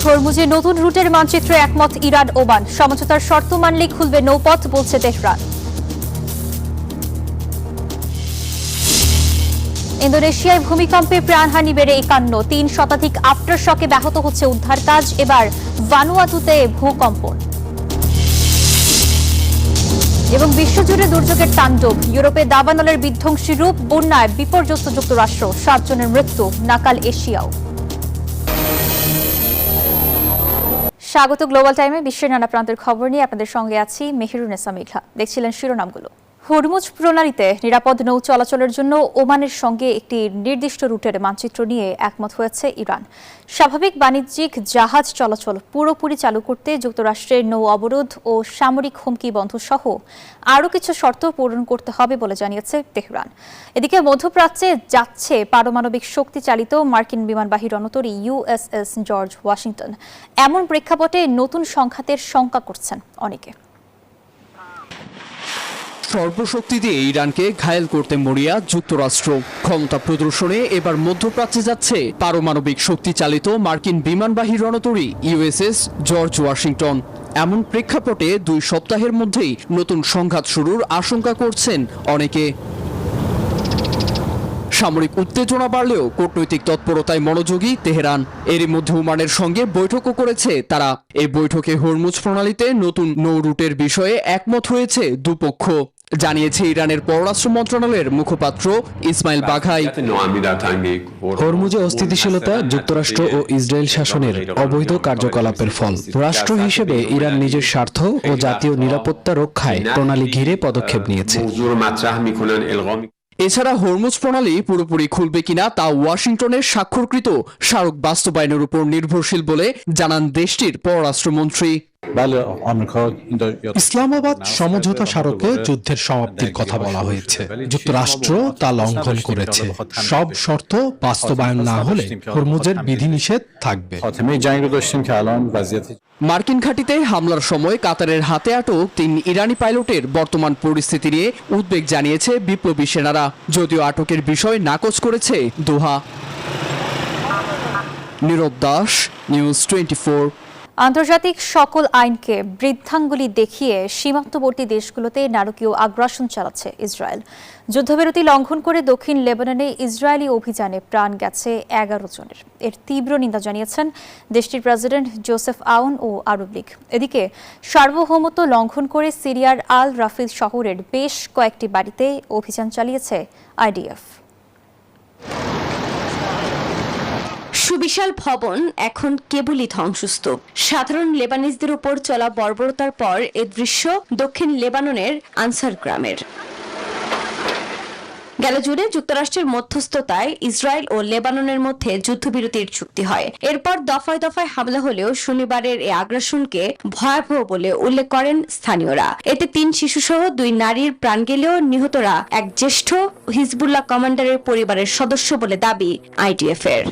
হরমুজে নতুন রুটের মানচিত্রে একমত ইরান ওমান, সমঝোতার শর্ত মানলে খুলবে নৌপথ বলছে তেহরান। ইন্দোনেশিয়ায় ভূমিকম্পে প্রাণহানি বেড়ে ৫১, ৩ শতাধিক আফটার শকে ব্যাহত হচ্ছে উদ্ধার কাজ। এবার ভানুয়াতুতে ভূকম্পন। এবং বিশ্বজুড়ে দুর্যোগের তাণ্ডব, ইউরোপে দাবানলের বিধ্বংসী রূপ, বন্যায় বিপর্যস্ত যুক্তরাষ্ট্র, ৭ জনের মৃত্যু, নাকাল এশিয়াও। স্বাগত গ্লোবাল টাইমে বিশ্বের নানা প্রান্তের খবর নিয়ে আপনাদের সঙ্গে আছি মেহেরুন্নেসা মেঘলা। দেখছিলেন শিরোনামগুলো। হরমুজ প্রণালীতে নিরাপদ নৌ চলাচলের জন্য ওমানের সঙ্গে একটি নির্দিষ্ট রুটের মানচিত্র নিয়ে একমত হয়েছে ইরান। স্বাভাবিক বাণিজ্যিক জাহাজ চলাচল পুরোপুরি চালু করতে যুক্তরাষ্ট্রের নৌ অবরোধ ও সামরিক হুমকি বন্ধ সহ আরও কিছু শর্ত পূরণ করতে হবে বলে জানিয়েছে তেহরান। এদিকে মধ্যপ্রাচ্যে যাচ্ছে পারমাণবিক শক্তি চালিত মার্কিন বিমানবাহী রণতরী USS জর্জ ওয়াশিংটন। এমন প্রেক্ষাপটে নতুন সংঘাতের শঙ্কা করছেন অনেকে। সর্বশক্তি দিয়ে ইরানকে ঘায়েল করতে মরিয়া যুক্তরাষ্ট্র। ক্ষমতা প্রদর্শনে এবার মধ্যপ্রাচ্যে যাচ্ছে পারমাণবিক শক্তি চালিত মার্কিন বিমানবাহী রণতরী USS জর্জ ওয়াশিংটন। এমন প্রেক্ষাপটে 2 সপ্তাহের মধ্যেই নতুন সংঘাত শুরুর আশঙ্কা করছেন অনেকে। সামরিক উত্তেজনা বাড়লেও কূটনৈতিক তৎপরতায় মনোযোগী তেহরান। এরই মধ্যে ওমানের সঙ্গে বৈঠকও করেছে তারা। এই বৈঠকে হরমুজ প্রণালীতে নতুন নৌ রুটের বিষয়ে একমত হয়েছে দুপক্ষ, জানিয়েছে ইরানের পররাষ্ট্র মন্ত্রণালয়ের মুখপাত্র ইসমাইল বাঘাই। হরমুজে অস্থিতিশীলতা যুক্তরাষ্ট্র ও ইসরায়েল শাসনের অবৈধ কার্যকলাপের ফল। রাষ্ট্র হিসেবে ইরান নিজের স্বার্থ ও জাতীয় নিরাপত্তা রক্ষায় প্রণালী ঘিরে পদক্ষেপ নিয়েছে। এছাড়া হরমুজ প্রণালী পুরোপুরি খুলবে কিনা তা ওয়াশিংটনের স্বাক্ষরকৃত স্মারক বাস্তবায়নের উপর নির্ভরশীল বলে জানান দেশটির পররাষ্ট্রমন্ত্রী। ইসলামাবাদ সমঝোতা স্মারকে যুদ্ধের সমাপ্তির কথা বলা হয়েছে। যুক্তরাষ্ট্র তা লঙ্ঘন করেছে। সব শর্ত বাস্তবায়ন না হলে হরমুজের বিধিনিষেধ থাকবে। মার্কিন ঘাঁটিতে হামলার সময় কাতারের হাতে আটক 3 ইরানি পাইলটের বর্তমান পরিস্থিতি নিয়ে উদ্বেগ জানিয়েছে বিপ্লবী সেনারা, যদিও আটকের বিষয় নাকচ করেছে দোহা। নীরব দাস, নিউজ 24। আন্তর্জাতিক সকল আইনকে বৃদ্ধাঙ্গুলি দেখিয়ে সীমান্তবর্তী দেশগুলোতে নারকীয় আগ্রাসন চালাচ্ছে ইসরায়েল। যুদ্ধবিরতি লঙ্ঘন করে দক্ষিণ লেবাননে ইসরায়েলি অভিযানে প্রাণ গেছে 11 জনের। এর তীব্র নিন্দা জানিয়েছেন দেশটির প্রেসিডেন্ট জোসেফ আউন ও আরব লীগ। এদিকে সার্বভৌমত্ব লঙ্ঘন করে সিরিয়ার আল রাফিদ শহরের বেশ কয়েকটি বাড়িতে অভিযান চালিয়েছে IDF। সুবিশাল ভবন এখন কেবলই ধ্বংসস্তূপ। সাধারণ লেবানিজদের উপর চলা বর্বরতার পর এ দৃশ্য দক্ষিণ লেবাননের আনসার গ্রামের। গেল জুনে যুক্তরাষ্ট্রের মধ্যস্থতায় ইসরায়েল ও লেবাননের মধ্যে যুদ্ধবিরতির চুক্তি হয়। এরপর দফায় দফায় হামলা হলেও শনিবারের এই আগ্রাসনকে ভয়াবহ বলে উল্লেখ করেন স্থানীয়রা। এতে 3 শিশুসহ 2 নারীর প্রাণ গেলেও নিহতরা এক জ্যেষ্ঠ হিজবুল্লাহ কমান্ডারের পরিবারের সদস্য বলে দাবি IDF এর।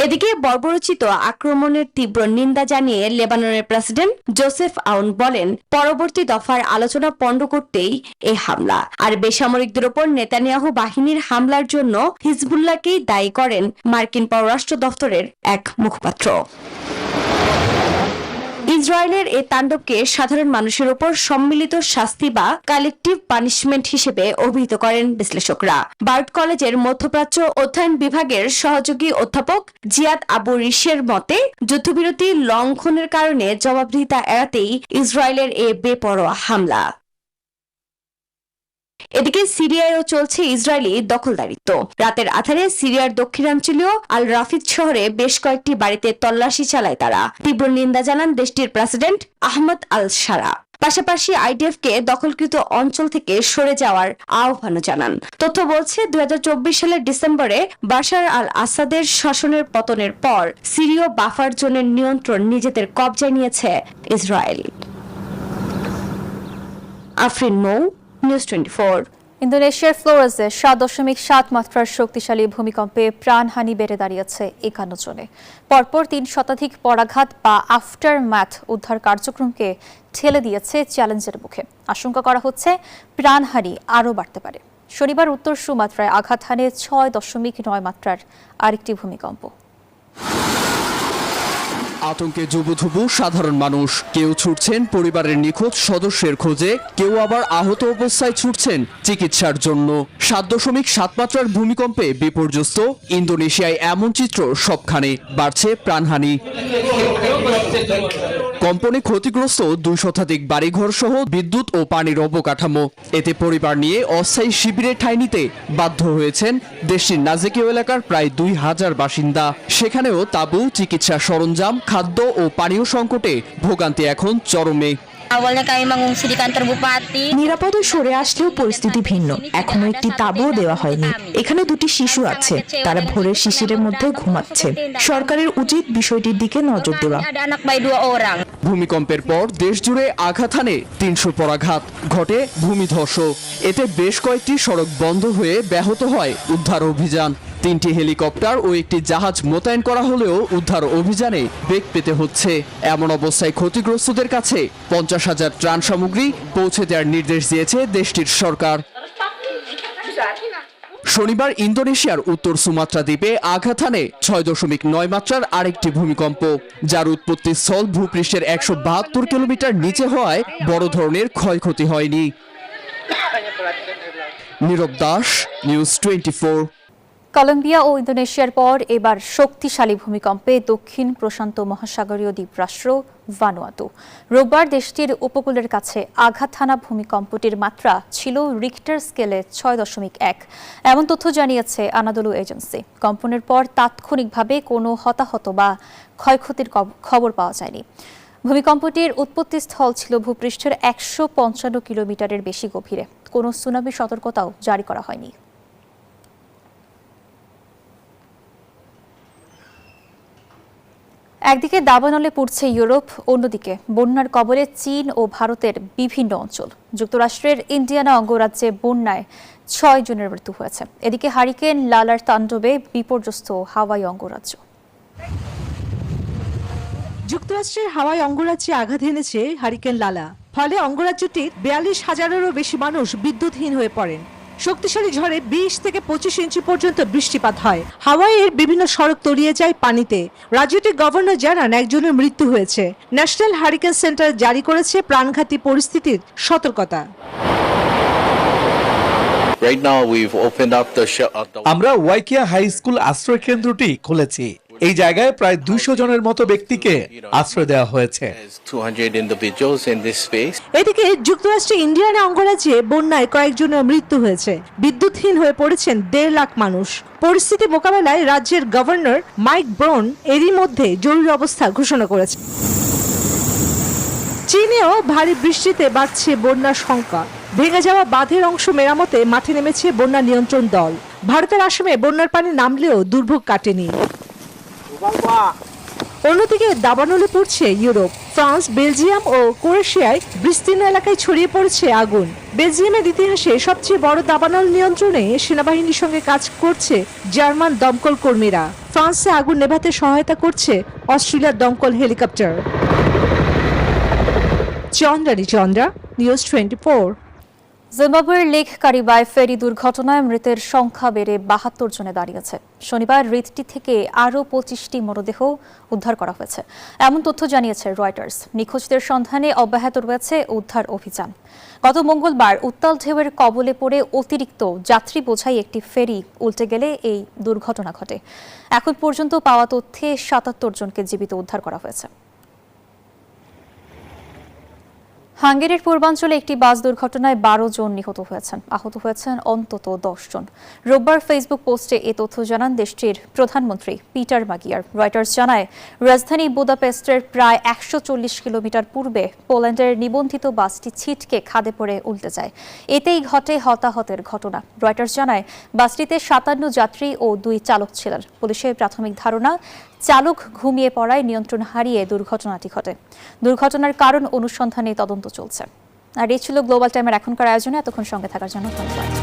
এদিকে বর্বরোচিত আক্রমণের তীব্র নিন্দা জানিয়ে লেবাননের প্রেসিডেন্ট জোসেফ আউন বলেন, পরবর্তী দফার আলোচনা পণ্ড করতেই এই হামলা। আর বেসামরিকদের ওপর নেতানিয়াহু বাহিনীর হামলার জন্য হিজবুল্লাহকেই দায়ী করেন মার্কিন পররাষ্ট্র দফতরের এক মুখপাত্র। ইসরায়েলের এই তাণ্ডবকে সাধারণ মানুষের উপর সম্মিলিত শাস্তি বা কালেকটিভ পানিশমেন্ট হিসেবে অভিহিত করেন বিশ্লেষকরা। বার্ড কলেজের মধ্যপ্রাচ্য অধ্যয়ন বিভাগের সহযোগী অধ্যাপক জিয়াদ আবু রিশের মতে, যুদ্ধবিরতি লঙ্ঘনের কারণে জবাবদিহিতা এড়াতেই ইসরায়েলের এই বেপরোয়া হামলা। এদিকে সিরিয়ায়ও চলছে ইসরায়েলি দখলদারিত্ব। রাতের আধারে সিরিয়ার দক্ষিণাঞ্চলীয় আল রাফিদ শহরে বেশ কয়েকটি বাড়িতে তল্লাশি চালায় তারা। তীব্র নিন্দা জানান দেশটির প্রেসিডেন্ট আহমদ আল শারা। পাশাপাশি IDF কে দখলকৃত অঞ্চল থেকে সরে যাওয়ার আহ্বানও জানান। তথ্য বলছে 2024 সালের ডিসেম্বরে বাশার আল আসাদের শাসনের পতনের পর সিরীয় বাফার জোনের নিয়ন্ত্রণ নিজেদের কবজায় নিয়েছে ইসরায়েল। আফরিন মৌ, নিউজ 24। ইন্দোনেশিয়ার ফ্লোরেসে 7.7 মাত্রার শক্তিশালী ভূমিকম্পে প্রাণহানি বেড়ে দাঁড়িয়েছে 51 জনে। পরপর 3 শতাধিক পরাঘাত বা আফটার ম্যাথ উদ্ধার কার্যক্রমকে ঠেলে দিয়েছে চ্যালেঞ্জের মুখে। আশঙ্কা করা হচ্ছে প্রাণহানি আরও বাড়তে পারে। শনিবার উত্তর সুমাত্রায় আঘাত হানে 6.9 মাত্রার আরেকটি ভূমিকম্প। আতঙ্কে জুবুথুবু সাধারণ মানুষ, কেউ ছুটছেন পরিবারের নিখোঁজ সদস্যের খোঁজে, কেউ আবার আহত অবস্থায় ছুটছেন চিকিৎসার জন্য। 7.7 মাত্রার ভূমিকম্পে বিপর্যস্ত ইন্দোনেশিয়ায় এমন চিত্র সবখানে, বাড়ছে প্রাণহানি। কম্পনে ক্ষতিগ্রস্ত 2 শতাধিক বাড়িঘর সহ বিদ্যুৎ ও পানির অবকাঠামো। এতে পরিবার নিয়ে অস্থায়ী শিবিরে ঠাঁই নিতে বাধ্য হয়েছেন দেশটির নাজেকিও এলাকার প্রায় 2000 বাসিন্দা। সেখানেও তাঁবু, চিকিৎসা সরঞ্জাম, খাদ্য ও পানীয় সংকটে ভোগান্তি এখন চরমে। নিরাপদে সরে আসলেও পরিস্থিতি ভিন্ন। এখনো একটি তাঁবুও দেওয়া হয়নি। এখানে 2টি শিশু আছে, তারা ভোরের শিশিরের মধ্যে ঘুমাচ্ছে। সরকারের উচিত বিষয়টির দিকে নজর দেওয়া। ভূমিকম্পের পর দেশজুড়ে আঘাত হানে 300 পরাঘাত, ঘটে ভূমিধস। এতে বেশ কয়েকটি সড়ক বন্ধ হয়ে ব্যাহত হয় উদ্ধার অভিযান। 3টি হেলিকপ্টার ও একটি জাহাজ মোতায়েন করা হলেও উদ্ধার অভিযানে বেগ পেতে হচ্ছে। এমন অবস্থায় ক্ষতিগ্রস্তদের কাছে 50,000 ত্রাণ সামগ্রী পৌঁছে দেওয়ার নির্দেশ দিয়েছে দেশটির সরকার। শনিবার ইন্দোনেশিয়ার উত্তর সুমাত্রা দ্বীপে আঘাত হানে 6.9 মাত্রার আরেকটি ভূমিকম্প, যার উৎপত্তি স্থল ভূপৃষ্ঠের 172 কিলোমিটার নিচে হওয়ায় বড় ধরনের ক্ষয়ক্ষতি হয়নি। নীরব দাস, নিউজ 24। কলম্বিয়া ও ইন্দোনেশিয়ার পর এবার শক্তিশালী ভূমিকম্পে দক্ষিণ প্রশান্ত মহাসাগরীয় দ্বীপরাষ্ট্র ভানুয়াতু। রোববার দেশটির উপকূলের কাছে আঘাত হানা ভূমিকম্পটির মাত্রা ছিল রিক্টার স্কেলে 6.1। এমন তথ্য জানিয়েছে আনাদোলু এজেন্সি। কম্পনের পর তাৎক্ষণিকভাবে কোনো হতাহত বা ক্ষয়ক্ষতির খবর পাওয়া যায়নি। ভূমিকম্পটির উৎপত্তিস্থল ছিল ভূপৃষ্ঠের 155 কিলোমিটারের বেশি গভীরে। কোনো সুনামি সতর্কতাও জারি করা হয়নি। একদিকে দাবানলে পড়ছে ইউরোপ, অন্যদিকে বন্যার কবলে চীন ও ভারতের বিভিন্ন অঞ্চল। যুক্তরাষ্ট্রের ইন্ডিয়ানা অঙ্গরাজ্যে বন্যায় 6 জনের মৃত্যু হয়েছে। এদিকে হারিকেন লালার তাণ্ডবে বিপর্যস্ত হাওয়াই অঙ্গরাজ্য। যুক্তরাষ্ট্রের হাওয়াই অঙ্গরাজ্যে আঘাত এনেছে হারিকেন লালা। ফলে অঙ্গরাজ্যটির 42,000-এরও বেশি মানুষ বিদ্যুৎহীন হয়ে পড়েন। শক্তিশালী ঝড়ে 20 থেকে 25 ইঞ্চি পর্যন্ত বৃষ্টিপাত হয়। হাওয়াইয়ের বিভিন্ন সড়ক তলিয়ে যায় পানিতে। রাজ্যটির গভর্নর জানান 1 জনের মৃত্যু হয়েছে। ন্যাশনাল হারিকেন সেন্টার জারি করেছে প্রাণঘাতী পরিস্থিতির সতর্কতা। আমরা ওয়াইকিয়া হাই স্কুল আশ্রয় কেন্দ্রটি খুলেছি। এই জায়গায় প্রায় 200 জনের মতো ব্যক্তিকে আশ্রয় দেওয়া হয়েছে। এদিকে যুক্তরাষ্ট্রের ইন্ডিয়ানা অঙ্গরাজ্যে বন্যায় কয়েকজনের মৃত্যু হয়েছে। বিদ্যুৎহীন হয়ে পড়েছেন 1.5 লাখ মানুষ। পরিস্থিতি মোকাবেলায় রাজ্যের গভর্নর মাইক ব্রন এরই মধ্যে জরুরি অবস্থা ঘোষণা করেছে। চীনেও ভারী বৃষ্টিতে বাড়ছে বন্যার শঙ্কা। ভেঙে যাওয়া বাঁধের অংশ মেরামতে মাঠে নেমেছে বন্যা নিয়ন্ত্রণ দল। ভারতের আসামে বন্যার পানি নামলেও দুর্ভোগ কাটেনি। অন্যদিকে দাবানলে পড়ছে ইউরোপ। ফ্রান্স, বেলজিয়াম ও ক্রোয়েশিয়ায় বিস্তীর্ণ এলাকায় ছড়িয়ে পড়ছে আগুন। বেলজিয়ামের ইতিহাসে সবচেয়ে বড় দাবানল নিয়ন্ত্রণে সেনাবাহিনীর সঙ্গে কাজ করছে জার্মান দমকল কর্মীরা। ফ্রান্সে আগুন নেভাতে সহায়তা করছে অস্ট্রেলিয়ার দমকল হেলিকপ্টার। চন্দ্রা, নিউজ 24। জিম্বাবুয়ের লেক কারিবায় ফেরি দুর্ঘটনায় মৃতের সংখ্যা বেড়ে 72 জনে দাঁড়িয়েছে। শনিবার হ্রদটি থেকে আরও 25টি মরদেহ উদ্ধার করা হয়েছে, এমন তথ্য জানিয়েছে রয়টার্স। নিখোঁজদের সন্ধানে অব্যাহত রয়েছে উদ্ধার অভিযান। গত মঙ্গলবার উত্তাল ঢেউয়ের কবলে পড়ে অতিরিক্ত যাত্রী বোঝাই একটি ফেরি উল্টে গেলে এই দুর্ঘটনা ঘটে। এখন পর্যন্ত পাওয়া তথ্যে 77 জনকে জীবিত উদ্ধার করা হয়েছে। হাঙ্গেরির পূর্বাঞ্চলে একটি বাস দুর্ঘটনায় 12 জন নিহত হয়েছেন, আহত হয়েছেন অন্তত 10 জন। রোববার ফেসবুক পোস্টে এ তথ্য জানান দেশটির প্রধানমন্ত্রী পিটার মাগিয়ার। রয়টার্স জানায়, রাজধানী বুদাপেস্টের প্রায় 140 কিলোমিটার পূর্বে পোল্যান্ডের নিবন্ধিত বাসটি ছিটকে খাদে পড়ে উল্টে যায়। এতেই ঘটে হতাহতের ঘটনা। রয়টার্স জানায়, বাসটিতে 57 যাত্রী ও 2 চালক ছিলেন। পুলিশের প্রাথমিক ধারণা, চালক ঘুমিয়ে পড়ায় নিয়ন্ত্রণ হারিয়ে দুর্ঘটনাটি ঘটে। দুর্ঘটনার কারণ অনুসন্ধানে তদন্ত চলছে। আর এই ছিল গ্লোবাল টাইমের এখনকার আয়োজনে। এতক্ষণ সঙ্গে থাকার জন্য ধন্যবাদ।